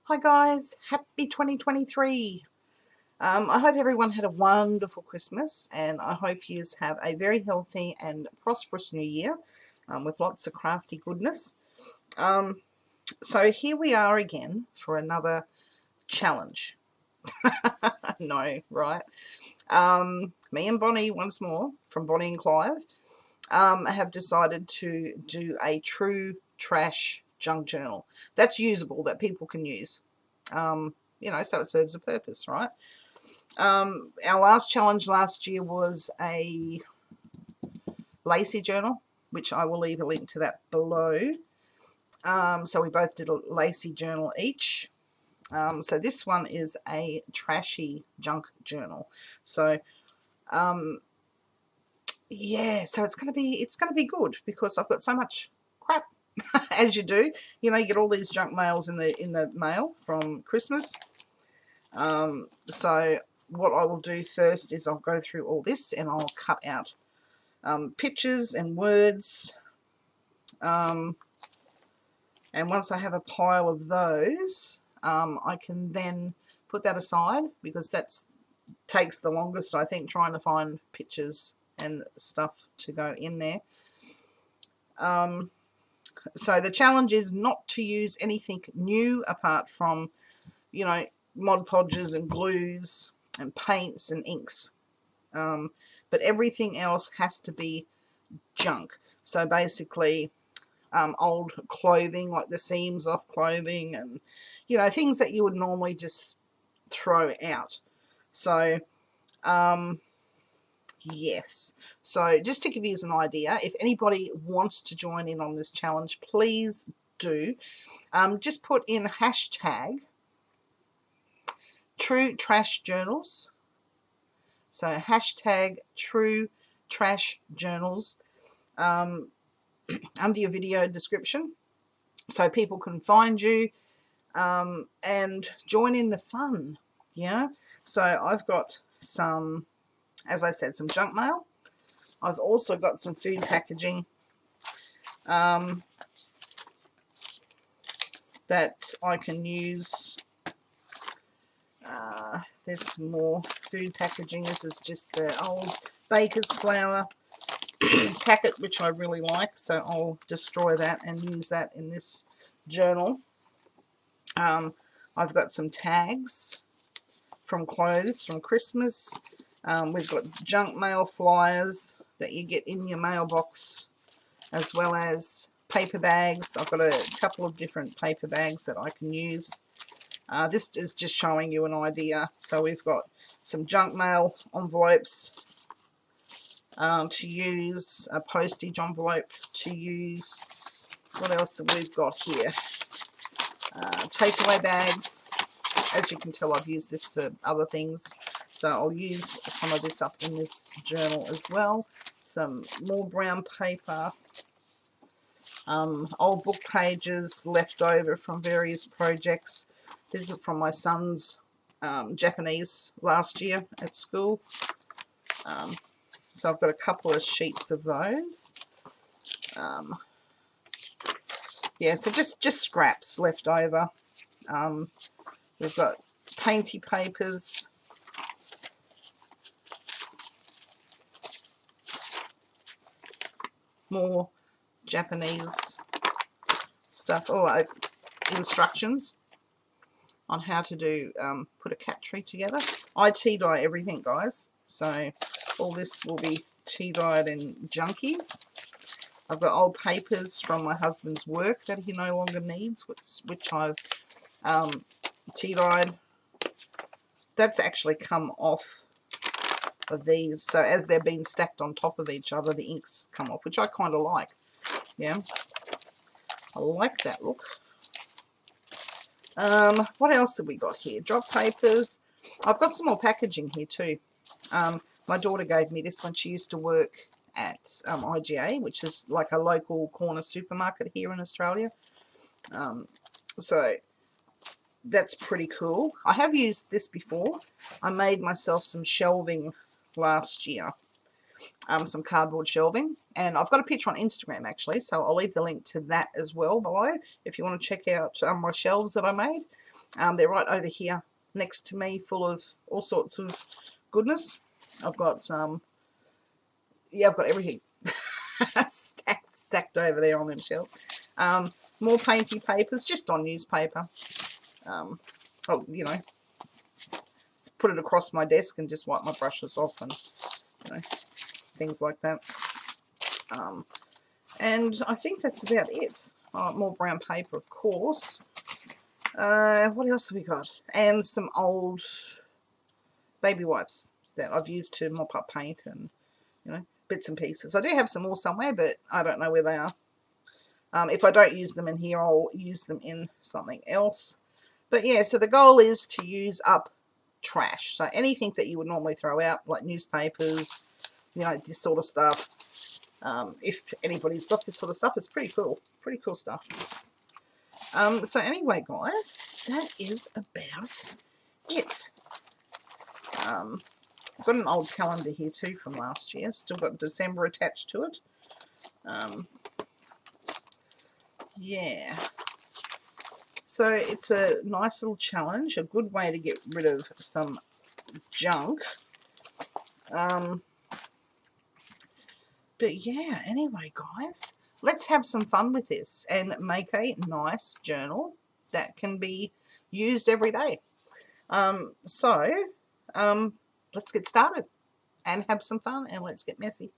Hi guys, happy 2023. I hope everyone had a wonderful Christmas, and I hope you have a very healthy and prosperous new year with lots of crafty goodness. So here we are again for another challenge. No, right? Me and Bonnie once more, from Bonnie and Clive, have decided to do a true trash junk journal that's usable, that people can use. So it serves a purpose, right? Our last challenge last year was a Lacey journal, which I will leave a link to that below. So we both did a Lacey journal each. So this one is a trashy junk journal. So yeah, so it's gonna be good because I've got so much crap. As you do, you get all these junk mails in the mail from Christmas. So what I will do first is I'll go through all this and I'll cut out pictures and words. And once I have a pile of those, I can then put that aside because that takes the longest, I think, trying to find pictures and stuff to go in there. So the challenge is not to use anything new apart from, Mod Podges and glues and paints and inks. But everything else has to be junk. So basically, old clothing, like the seams off clothing and, things that you would normally just throw out. So, yes. So just to give you an idea, if anybody wants to join in on this challenge, please do. Just put in hashtag True Trash Journals. So hashtag True Trash Journals under your video description so people can find you and join in the fun. So I've got some, as I said, some junk mail. I've also got some food packaging that I can use. There's some more food packaging. This is just the old baker's flour packet, which I really like, so I'll destroy that and use that in this journal. I've got some tags from clothes from Christmas. We've got junk mail flyers that you get in your mailbox, as well as paper bags. I've got a couple of different paper bags that I can use. This is just showing you an idea. So we've got some junk mail envelopes to use, a postage envelope to use. What else have we got here? Takeaway bags. As you can tell, I've used this for other things, so I'll use some of this up in this journal as well. Some more brown paper, old book pages left over from various projects. This is from my son's Japanese last year at school. So I've got a couple of sheets of those. Yeah, so just scraps left over. We've got painty papers. More Japanese stuff. Oh, instructions on how to do put a cat tree together. I tea dye everything, guys, so all this will be tea dyed and junky. I've got old papers from my husband's work that he no longer needs, which I've tea dyed. That's actually come off of these, so as they're being stacked on top of each other, the inks come off, which I kind of like. Yeah, I like that look. What else have we got here? Drop papers. I've got some more packaging here too. My daughter gave me this when she used to work at IGA, which is like a local corner supermarket here in Australia. So that's pretty cool. I have used this before. I made myself some shelving last year. Some cardboard shelving, and I've got a picture on Instagram actually, so I'll leave the link to that as well below if you want to check out my shelves that I made. They're right over here next to me, full of all sorts of goodness. I've got yeah, I've got everything stacked over there on the shelf. More painty papers, just on newspaper. Oh, you know, put it across my desk and just wipe my brushes off and, you know, things like that. And I think that's about it. More brown paper, of course. What else have we got? And some old baby wipes that I've used to mop up paint and, you know, bits and pieces. I do have some more somewhere, but I don't know where they are. If I don't use them in here, I'll use them in something else. But yeah, so the goal is to use up trash. So anything that you would normally throw out, like newspapers, you know, this sort of stuff. If anybody's got this sort of stuff, it's pretty cool. Pretty cool stuff. So anyway, guys, that is about it. I've got an old calendar here too from last year. Still got December attached to it. Yeah. So it's a nice little challenge, a good way to get rid of some junk. But yeah, anyway, guys, let's have some fun with this and make a nice journal that can be used every day. Let's get started and have some fun, and let's get messy.